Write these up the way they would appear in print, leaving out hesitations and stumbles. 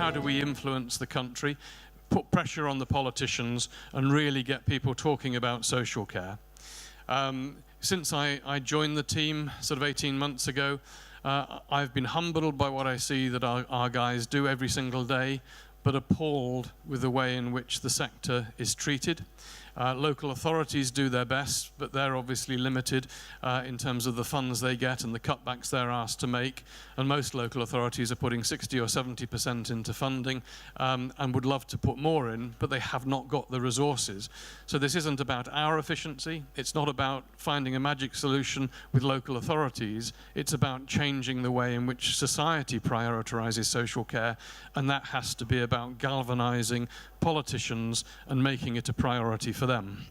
how do we influence the country, put pressure on the politicians, and really get people talking about social care. Since I joined the team sort of 18 months ago, I've been humbled by what I see that our guys do every single day, but appalled with the way in which the sector is treated. Local authorities do their best, but they're obviously limited in terms of the funds they get and the cutbacks they're asked to make. And most local authorities are putting 60 or 70% into funding and would love to put more in, but they have not got the resources. So this isn't about our efficiency. It's not about finding a magic solution with local authorities. It's about changing the way in which society prioritizes social care, and that has to be about galvanizing politicians and making it a priority for them.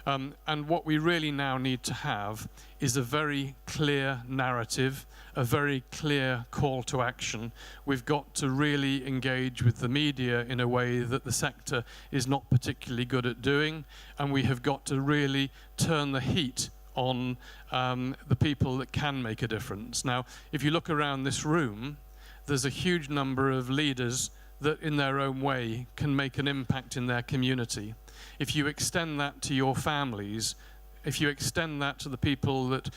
And what we really now need to have is a very clear narrative, a very clear call to action. We've got to really engage with the media in a way that the sector is not particularly good at doing, and we have got to really turn the heat on the people that can make a difference. Now, if you look around this room, there's a huge number of leaders that in their own way can make an impact in their community. If you extend that to your families, if you extend that to the people that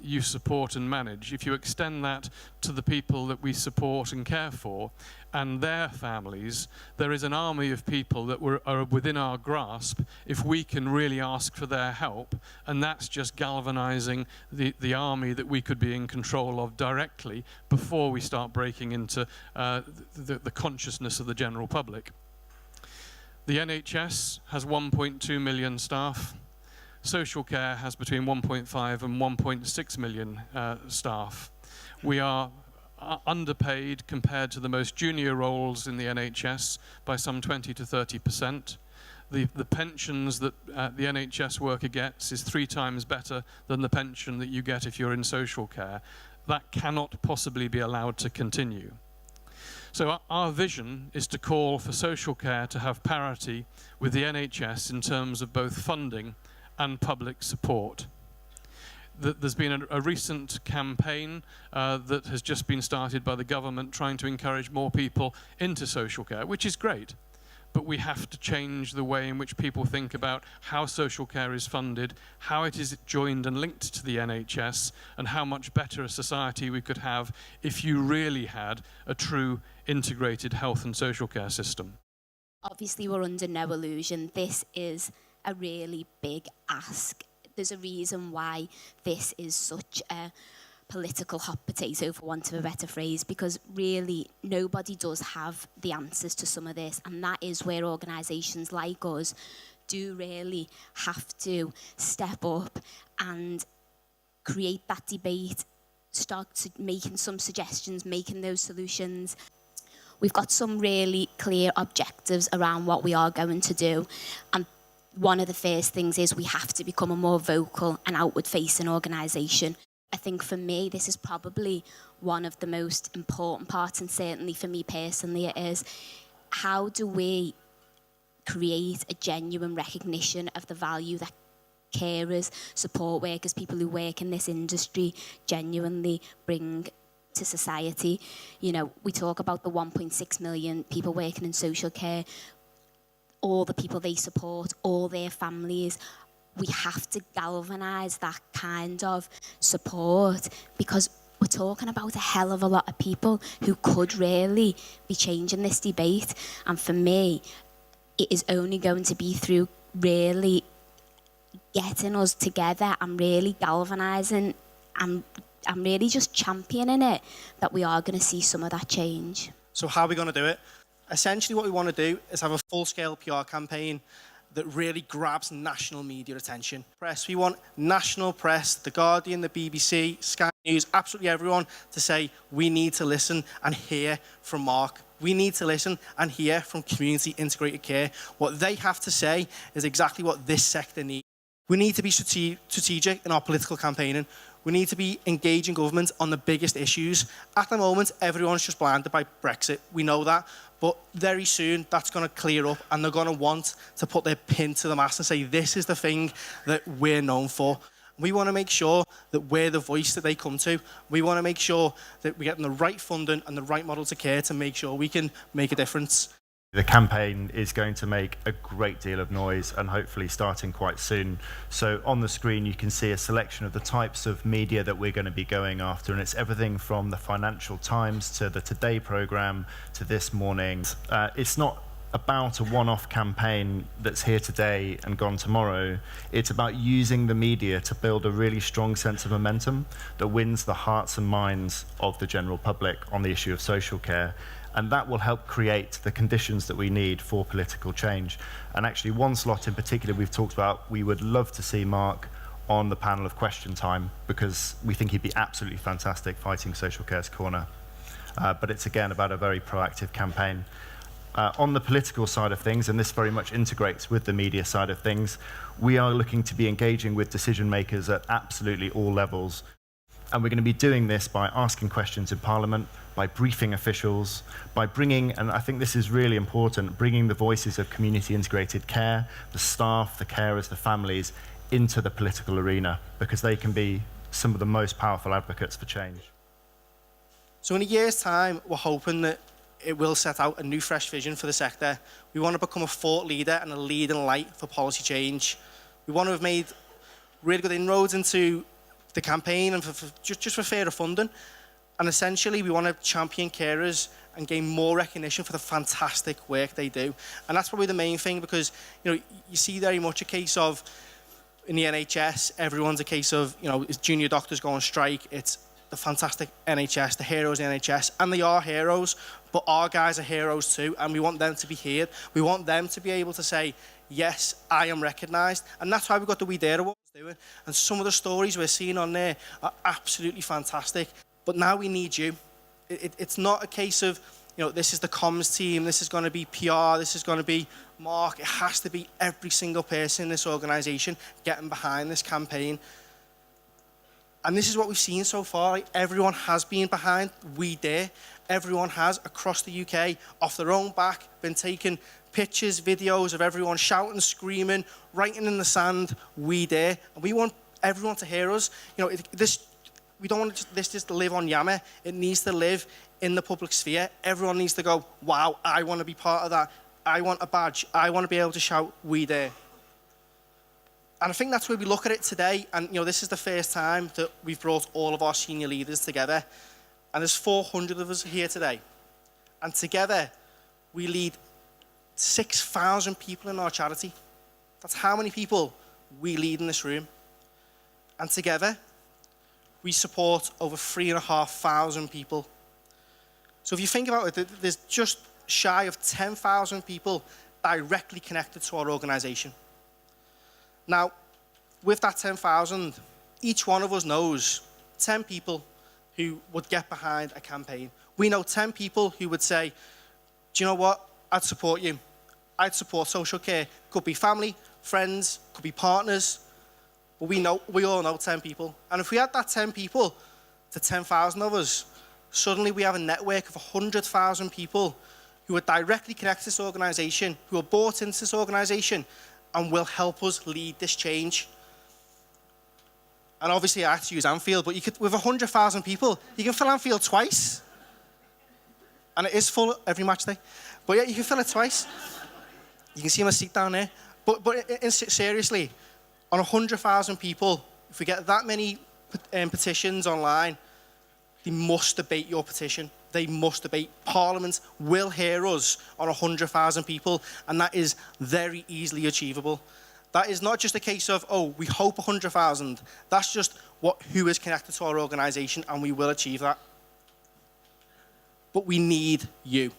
you support and manage, if you extend that to the people that we support and care for and their families, there is an army of people that are within our grasp if we can really ask for their help, and that's just galvanizing the army that we could be in control of directly before we start breaking into the consciousness of the general public. The NHS has 1.2 million staff. Social care has between 1.5 and 1.6 million staff. We are underpaid compared to the most junior roles in the NHS by some 20 to 30%. The pensions that the NHS worker gets is 3 times better than the pension that you get if you're in social care. That cannot possibly be allowed to continue. So our vision is to call for social care to have parity with the NHS in terms of both funding and public support. There's been a recent campaign that has just been started by the government trying to encourage more people into social care, which is great. But we have to change the way in which people think about how social care is funded, how it is joined and linked to the NHS, and how much better a society we could have if you really had a true integrated health and social care system. Obviously, we're under no illusion. This is a really big ask. There's a reason why this is such a political hot potato, for want of a better phrase, because really nobody does have the answers to some of this, and that is where organisations like us do really have to step up and create that debate, start making some suggestions, making those solutions. We've got some really clear objectives around what we are going to do, and one of the first things is we have to become a more vocal and outward-facing organisation. I think for me, this is probably one of the most important parts, and certainly for me personally it is, how do we create a genuine recognition of the value that carers, support workers, people who work in this industry genuinely bring to society. You know, we talk about the 1.6 million people working in social care, all the people they support, all their families. We have to galvanise that kind of support, because we're talking about a hell of a lot of people who could really be changing this debate. And for me, it is only going to be through really getting us together and really galvanising and really just championing it that we are going to see some of that change. So how are we going to do it? Essentially what we want to do is have a full-scale PR campaign that really grabs national media attention. Press, we want national press, The Guardian, the BBC, Sky News, absolutely everyone to say we need to listen and hear from Mark. We need to listen and hear from community integrated care. What they have to say is exactly what this sector needs. We need to be strategic in our political campaigning. We need to be engaging government on the biggest issues. At the moment, everyone's just blinded by Brexit. We know that. But very soon, that's going to clear up, and they're going to want to put their pin to the mast and say, this is the thing that we're known for. We want to make sure that we're the voice that they come to. We want to make sure that we get them the right funding and the right models of care to make sure we can make a difference. The campaign is going to make a great deal of noise and hopefully starting quite soon. So on the screen you can see a selection of the types of media that we're going to be going after, and it's everything from the Financial Times to the Today programme to This Morning. It's not about a one-off campaign that's here today and gone tomorrow. It's about using the media to build a really strong sense of momentum that wins the hearts and minds of the general public on the issue of social care. And that will help create the conditions that we need for political change. And actually, one slot in particular we've talked about, we would love to see Mark on the panel of Question Time, because we think he'd be absolutely fantastic fighting Social Care's corner. But it's again about a very proactive campaign. On the political side of things, and this very much integrates with the media side of things, we are looking to be engaging with decision makers at absolutely all levels. And we're going to be doing this by asking questions in Parliament, by briefing officials, by bringing, and I think this is really important, bringing the voices of community integrated care, the staff, the carers, the families, into the political arena, because they can be some of the most powerful advocates for change. So in a year's time, we're hoping that it will set out a new, fresh vision for the sector. We want to become a thought leader and a leading light for policy change. We want to have made really good inroads into the campaign and just for fairer funding. And essentially, we want to champion carers and gain more recognition for the fantastic work they do. And that's probably the main thing, because you see very much a case of, in the NHS, everyone's a case of, it's junior doctors go on strike, it's the fantastic NHS, the heroes in the NHS, and they are heroes, but our guys are heroes too, and we want them to be heard. We want them to be able to say, yes, I am recognised. And that's why we've got the We Dare Awards doing. And some of the stories we're seeing on there are absolutely fantastic. But now we need you. It's not a case of, this is the comms team, this is going to be PR, this is going to be Mark. It has to be every single person in this organisation getting behind this campaign. And this is what we've seen so far. Everyone has been behind We Dare. Everyone has, across the UK, off their own back, been taking pictures, videos of everyone shouting, screaming, writing in the sand, We Dare. And we want everyone to hear us. We don't want this just to live on Yammer. It needs to live in the public sphere. Everyone needs to go, wow, I want to be part of that. I want a badge. I want to be able to shout, We Dare. And I think that's where we look at it today. And this is the first time that we've brought all of our senior leaders together. And there's 400 of us here today. And together, we lead 6,000 people in our charity. That's how many people we lead in this room. And together, we support over 3,500 people. So if you think about it, there's just shy of 10,000 people directly connected to our organisation. Now, with that 10,000, each one of us knows 10 people who would get behind a campaign. We know 10 people who would say, do you know what? I'd support you. I'd support social care. Could be family, friends, could be partners. But we all know 10 people. And if we add that 10 people to 10,000 of us, suddenly we have a network of 100,000 people who are directly connected to this organisation, who are bought into this organisation, and will help us lead this change. And obviously I have to use Anfield, but with 100,000 people, you can fill Anfield twice. And it is full every match day. But yeah, you can fill it twice. You can see my seat down there. But seriously, on 100,000 people, if we get that many petitions online, they must debate your petition. They must debate. Parliament will hear us on 100,000 people, and that is very easily achievable. That is not just a case of, we hope 100,000. That's just who is connected to our organisation, and we will achieve that. But we need you.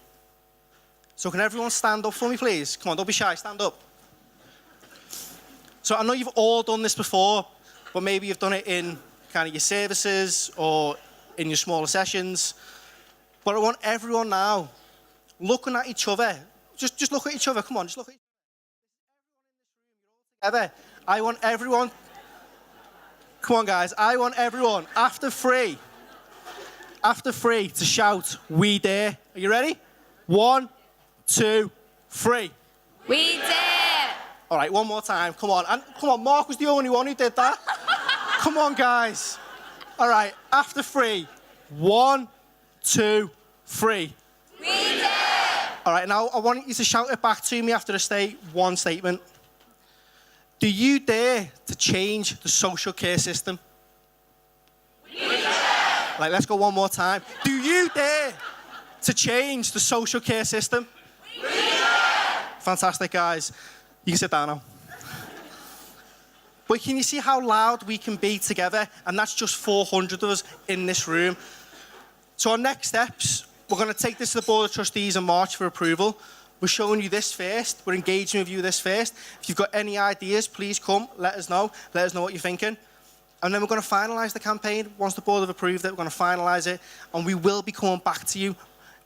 So can everyone stand up for me, please? Come on, don't be shy, stand up. So I know you've all done this before, but maybe you've done it in kind of your services or in your smaller sessions. But I want everyone now looking at each other. Just look at each other. Come on, just look at each other. I want everyone. Come on, guys. I want everyone after three to shout, We Dare. Are you ready? 1, 2, 3. We dare! All right, one more time. Come on. And come on, Mark was the only one who did that. Come on, guys. All right, after 3. 1, 2, 3. We did! All right, now I want you to shout it back to me after one statement. Do you dare to change the social care system? We dare! Right, let's go one more time. Do you dare to change the social care system? We dare! Fantastic, guys. You can sit down now. But can you see how loud we can be together? And that's just 400 of us in this room. So our next steps, we're going to take this to the Board of Trustees in March for approval. We're showing you this first. We're engaging with you this first. If you've got any ideas, please come, let us know. Let us know what you're thinking. And then we're going to finalise the campaign. Once the board have approved it, we're going to finalise it. And we will be coming back to you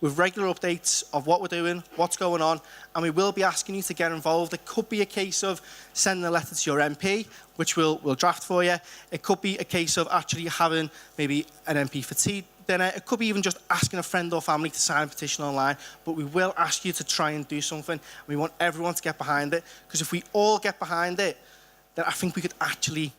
with regular updates of what we're doing, what's going on, and we will be asking you to get involved. It could be a case of sending a letter to your MP, which we'll draft for you. It could be a case of actually having maybe an MP for tea dinner. It could be even just asking a friend or family to sign a petition online, but we will ask you to try and do something. We want everyone to get behind it, because if we all get behind it, then I think we could actually